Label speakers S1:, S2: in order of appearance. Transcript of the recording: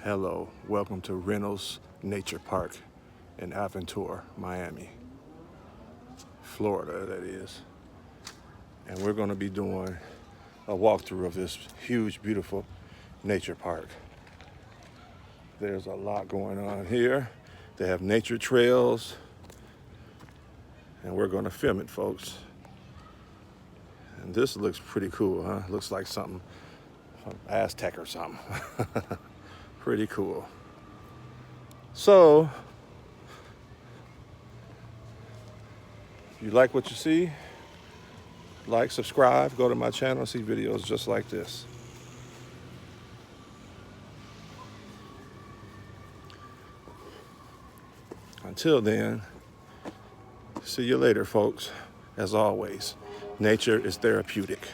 S1: Hello, welcome to Reynolds Nature Park in Aventura, Miami, Florida, that is. And we're going to be doing a walkthrough of this huge, beautiful nature park. There's a lot going on here. They have nature trails, and we're going to film it, folks. And this looks pretty cool, huh? Looks like something from Aztec or something. Pretty cool. So, if you like what you see, like, subscribe, go to my channel, see videos just like this. Until then, see you later, folks. As always, nature is therapeutic.